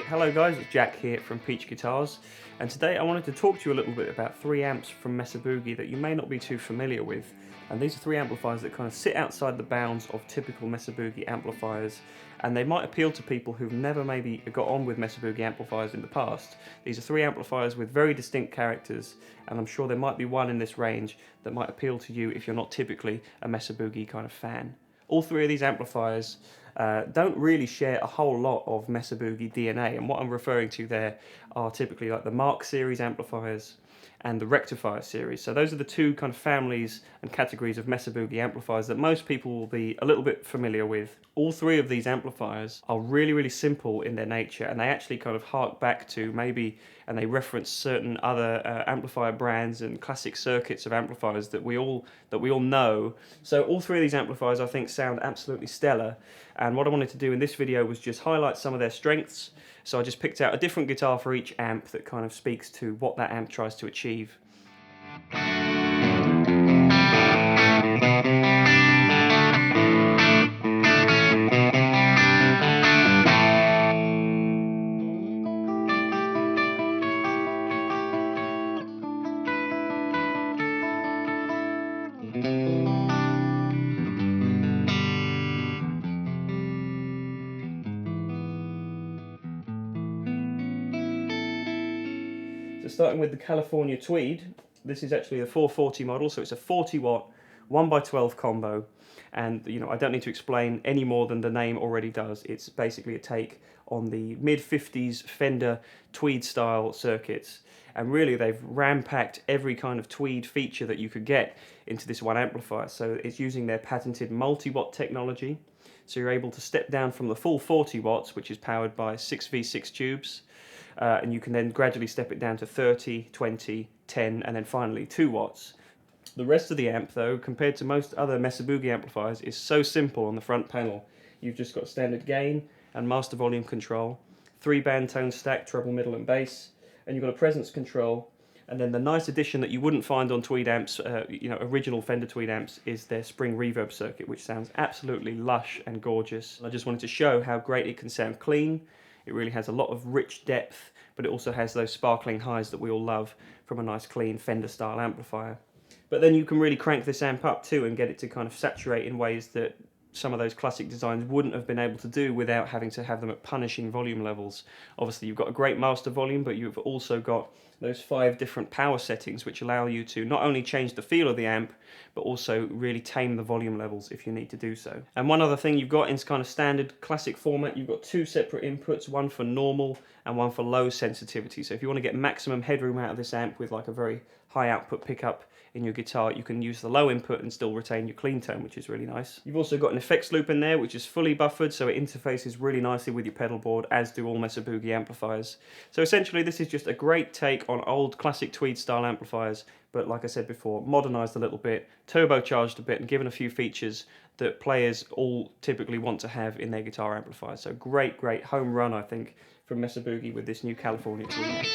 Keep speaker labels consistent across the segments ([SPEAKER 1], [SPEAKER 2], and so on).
[SPEAKER 1] Hello guys, it's Jack here from Peach Guitars, and today I wanted to talk to you a little bit about three amps from Mesa Boogie that you may not be too familiar with. And these are three amplifiers that kind of sit outside the bounds of typical Mesa Boogie amplifiers, and they might appeal to people who've never maybe got on with Mesa Boogie amplifiers in the past. These are three amplifiers with very distinct characters, and I'm sure there might be one in this range that might appeal to you if you're not typically a Mesa Boogie kind of fan. All three of these amplifiers don't really share a whole lot of Mesa Boogie DNA, and what I'm referring to there are typically like the Mark series amplifiers and the Rectifier series. So those are the two kind of families and categories of Mesa Boogie amplifiers that most people will be a little bit familiar with. All three of these amplifiers are really simple in their nature, and they actually kind of hark back to maybe, and they reference certain other amplifier brands and classic circuits of amplifiers that we all know. So all three of these amplifiers I think sound absolutely stellar, and what I wanted to do in this video was just highlight some of their strengths. So I just picked out a different guitar for each amp that kind of speaks to what that amp tries to achieve. So starting with the California Tweed, this is actually a 440 model, so it's a 40 watt 1x12 combo, and I don't need to explain any more than the name already does. It's basically a take on the mid-50s Fender Tweed style circuits, and really they've ram-packed every kind of Tweed feature that you could get into this one amplifier. So it's using their patented multi-watt technology, so you're able to step down from the full 40 watts, which is powered by 6V6 tubes, and you can then gradually step it down to 30, 20, 10, and then finally 2 watts. The rest of the amp, though, compared to most other Mesa Boogie amplifiers, is so simple on the front panel. You've just got standard gain and master volume control, 3 band tone stack, treble, middle, and bass, and you've got a presence control. And then the nice addition that you wouldn't find on Tweed amps, original Fender Tweed amps, is their spring reverb circuit, which sounds absolutely lush and gorgeous. I just wanted to show how great it can sound clean. It really has a lot of rich depth, but it also has those sparkling highs that we all love from a nice clean Fender style amplifier. But then you can really crank this amp up too and get it to kind of saturate in ways that some of those classic designs wouldn't have been able to do without having to have them at punishing volume levels. Obviously you've got a great master volume, but you've also got those 5 different power settings which allow you to not only change the feel of the amp, but also really tame the volume levels if you need to do so. And one other thing you've got in kind of standard classic format, you've got 2 separate inputs, one for normal and one for low sensitivity. So if you want to get maximum headroom out of this amp with like a very high output pickup in your guitar, you can use the low input and still retain your clean tone, which is really nice. You've also got an effects loop in there, which is fully buffered, so it interfaces really nicely with your pedal board, as do all Mesa Boogie amplifiers. So essentially this is just a great take on old classic Tweed style amplifiers, but like I said before, modernised a little bit, turbocharged a bit, and given a few features that players all typically want to have in their guitar amplifiers. So great home run, I think, from Mesa Boogie with this new California Tweed.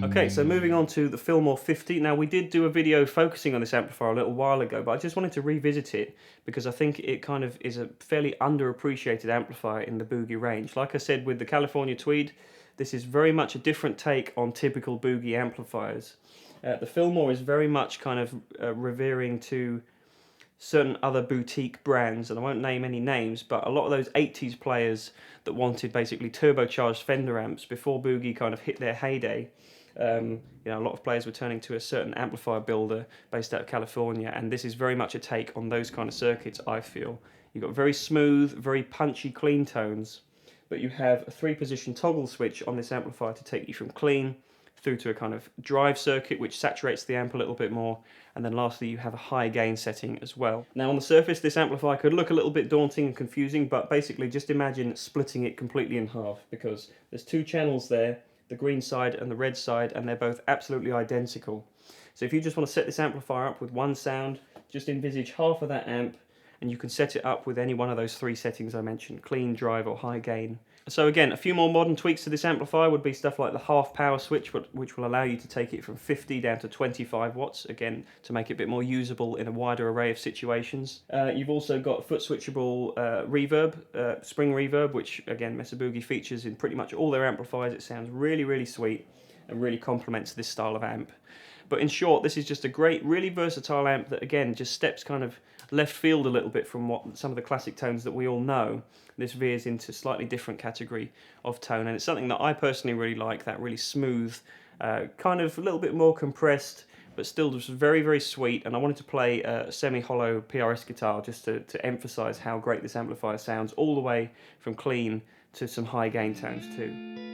[SPEAKER 1] Okay, so moving on to the Fillmore 50. Now, we did do a video focusing on this amplifier a little while ago, but I just wanted to revisit it because I think it kind of is a fairly underappreciated amplifier in the Boogie range. Like I said with the California Tweed, this is very much a different take on typical Boogie amplifiers. The Fillmore is very much kind of revering to certain other boutique brands, and I won't name any names, but a lot of those 80s players that wanted basically turbocharged Fender amps before Boogie kind of hit their heyday. You know, a lot of players were turning to a certain amplifier builder based out of California, and this is very much a take on those kind of circuits, I feel. You've got very smooth, very punchy, clean tones, but you have a 3-position toggle switch on this amplifier to take you from clean through to a kind of drive circuit which saturates the amp a little bit more, and then lastly you have a high gain setting as well. Now on the surface this amplifier could look a little bit daunting and confusing, but basically just imagine splitting it completely in half, because there's 2 channels there, the green side and the red side, and they're both absolutely identical. So if you just want to set this amplifier up with one sound, just envisage half of that amp and you can set it up with any one of those 3 settings I mentioned, clean, drive or high gain. So again, a few more modern tweaks to this amplifier would be stuff like the half power switch, which will allow you to take it from 50 down to 25 watts, again, to make it a bit more usable in a wider array of situations. You've also got foot switchable reverb, spring reverb, which again, Mesa Boogie features in pretty much all their amplifiers. It sounds really, really sweet and really complements this style of amp. But in short, this is just a great, really versatile amp that again, just steps kind of left field a little bit from what some of the classic tones that we all know. This veers into a slightly different category of tone, and it's something that I personally really like, that really smooth, kind of a little bit more compressed, but still just very, very sweet. And I wanted to play a semi-hollow PRS guitar just to emphasize how great this amplifier sounds, all the way from clean to some high gain tones too.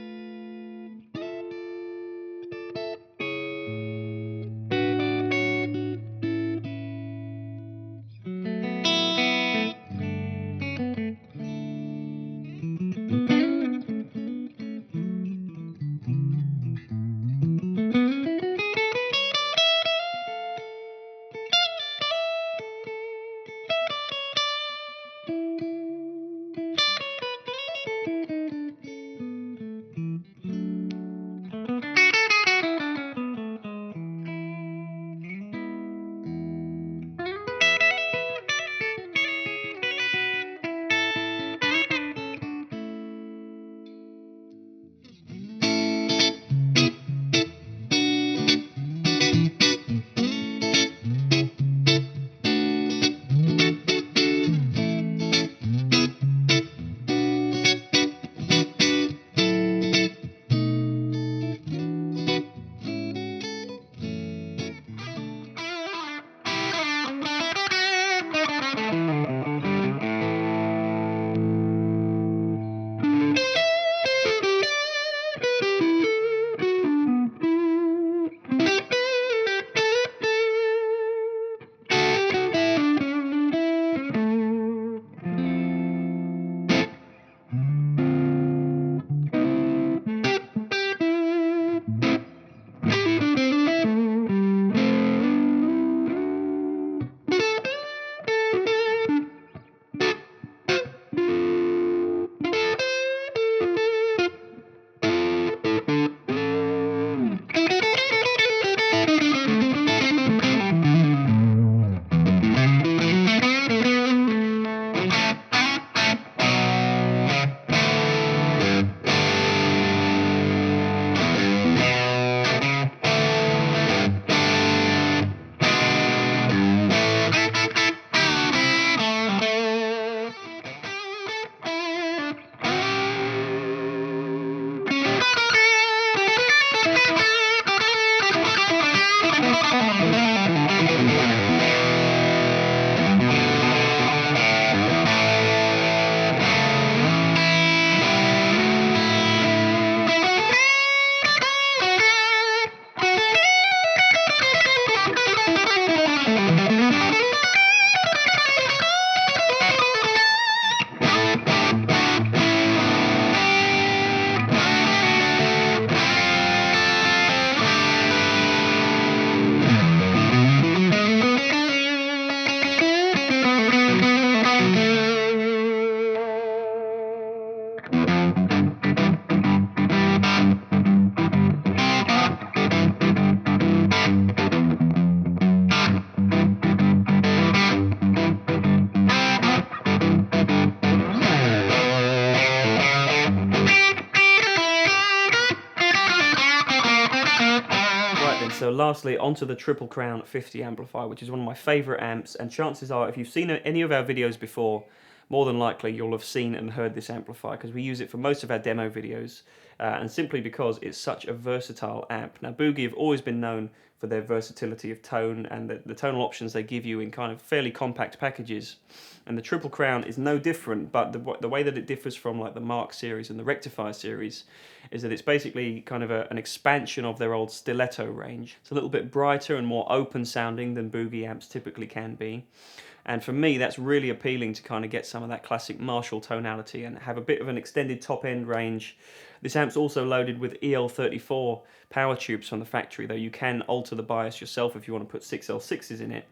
[SPEAKER 1] Right then, so lastly, onto the Triple Crown 50 amplifier, which is one of my favourite amps, and chances are, if you've seen any of our videos before, more than likely you'll have seen and heard this amplifier, because we use it for most of our demo videos, and simply because it's such a versatile amp. Now, Boogie have always been known for their versatility of tone and the tonal options they give you in kind of fairly compact packages. And the Triple Crown is no different, but the way that it differs from like the Mark series and the Rectifier series is that it's basically kind of an expansion of their old stiletto range. It's a little bit brighter and more open sounding than Boogie amps typically can be. And for me, that's really appealing to kind of get some of that classic Marshall tonality and have a bit of an extended top end range. This amp's also loaded with EL34 power tubes from the factory, though you can alter the bias yourself if you want to put 6L6s in it.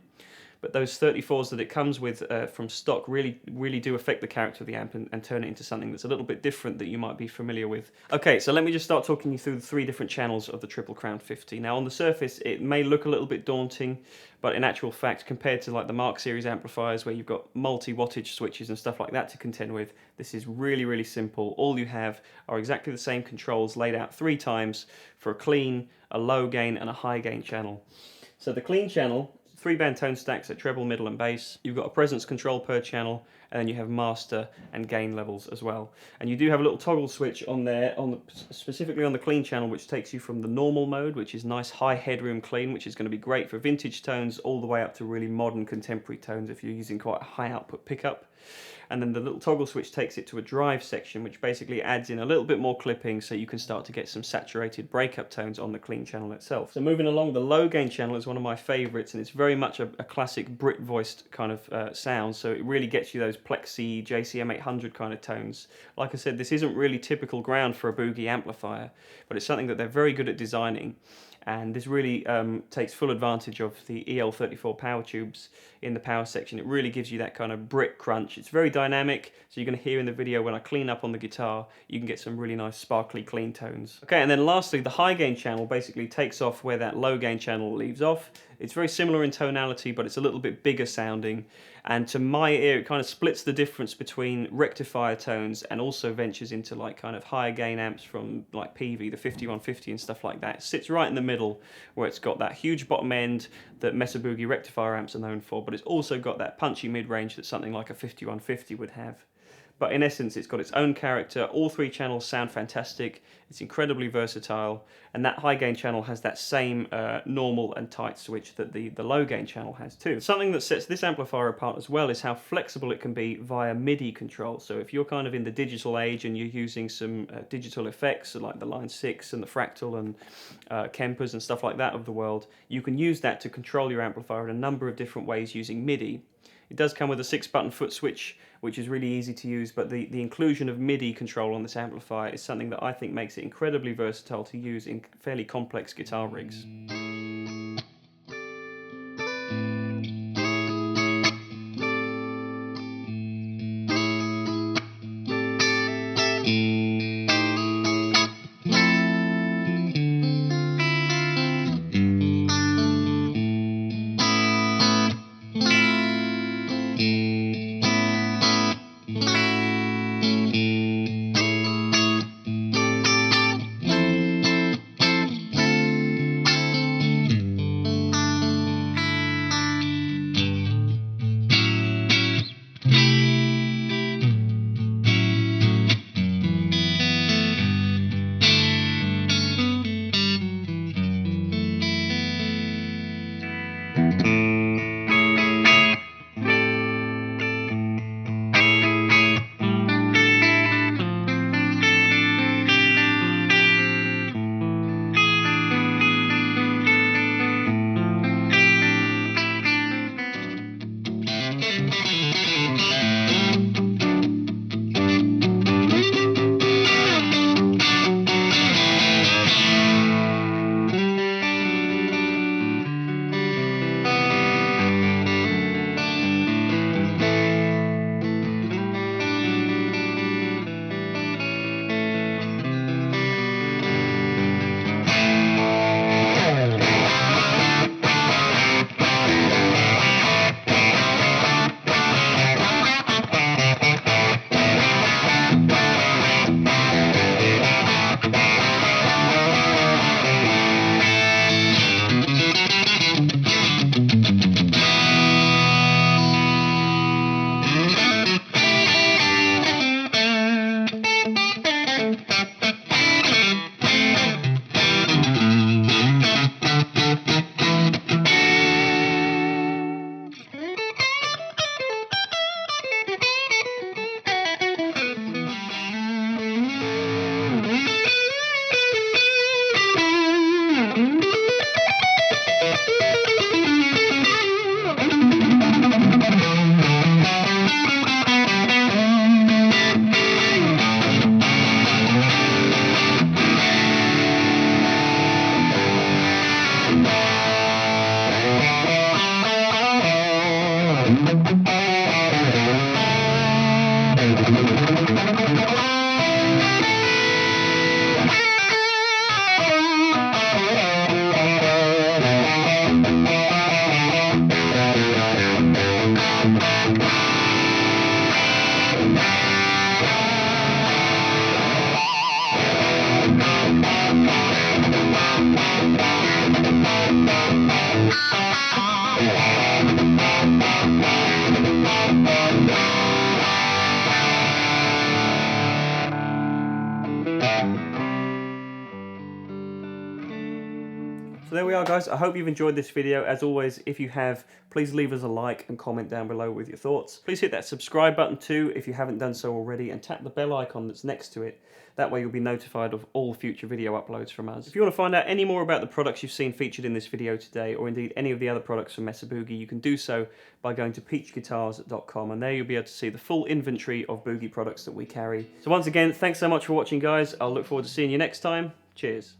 [SPEAKER 1] But those 34s that it comes with from stock really do affect the character of the amp and turn it into something that's a little bit different that you might be familiar with. Okay, so let me just start talking you through the 3 different channels of the Triple Crown 50. Now, on the surface, it may look a little bit daunting, but in actual fact, compared to like the Mark series amplifiers where you've got multi-wattage switches and stuff like that to contend with, this is really simple. All you have are exactly the same controls laid out 3 times for a clean, a low gain, and a high gain channel. So the clean channel, 3-band tone stacks at treble, middle and bass. You've got a presence control per channel, and then you have master and gain levels as well. And you do have a little toggle switch on there, specifically on the clean channel, which takes you from the normal mode, which is nice high headroom clean, which is going to be great for vintage tones, all the way up to really modern contemporary tones if you're using quite a high output pickup. And then the little toggle switch takes it to a drive section, which basically adds in a little bit more clipping so you can start to get some saturated breakup tones on the clean channel itself. So moving along, the low gain channel is one of my favorites, and it's very much a classic Brit voiced kind of sound, so it really gets you those plexi JCM 800 kind of tones. Like I said, this isn't really typical ground for a Boogie amplifier, but it's something that they're very good at designing. And this really takes full advantage of the EL34 power tubes in the power section. It really gives you that kind of Brit crunch. It's very dynamic, so you're going to hear in the video when I clean up on the guitar, you can get some really nice sparkly clean tones. Okay, and then lastly, the high gain channel basically takes off where that low gain channel leaves off. It's very similar in tonality, but it's a little bit bigger sounding. And to my ear, it kind of splits the difference between rectifier tones and also ventures into like kind of higher gain amps from like PV, the 5150 and stuff like that. It sits right in the middle where it's got that huge bottom end that Mesa Boogie rectifier amps are known for, but it's also got that punchy mid-range that something like a 5150 would have. But in essence, it's got its own character. All 3 channels sound fantastic. It's incredibly versatile. And that high gain channel has that same normal and tight switch that the low gain channel has too. Something that sets this amplifier apart as well is how flexible it can be via MIDI control. So if you're kind of in the digital age and you're using some digital effects like the Line 6 and the Fractal and Kempers and stuff like that of the world, you can use that to control your amplifier in a number of different ways using MIDI. It does come with a 6-button foot switch, which is really easy to use, but the inclusion of MIDI control on this amplifier is something that I think makes it incredibly versatile to use in fairly complex guitar rigs. So there we are, guys. I hope you've enjoyed this video. As always, if you have, please leave us a like and comment down below with your thoughts. Please hit that subscribe button too if you haven't done so already, and tap the bell icon that's next to it. That way you'll be notified of all future video uploads from us. If you want to find out any more about the products you've seen featured in this video today, or indeed any of the other products from Mesa Boogie, you can do so by going to peachguitars.com, and there you'll be able to see the full inventory of Boogie products that we carry. So once again, thanks so much for watching, guys. I'll look forward to seeing you next time. Cheers.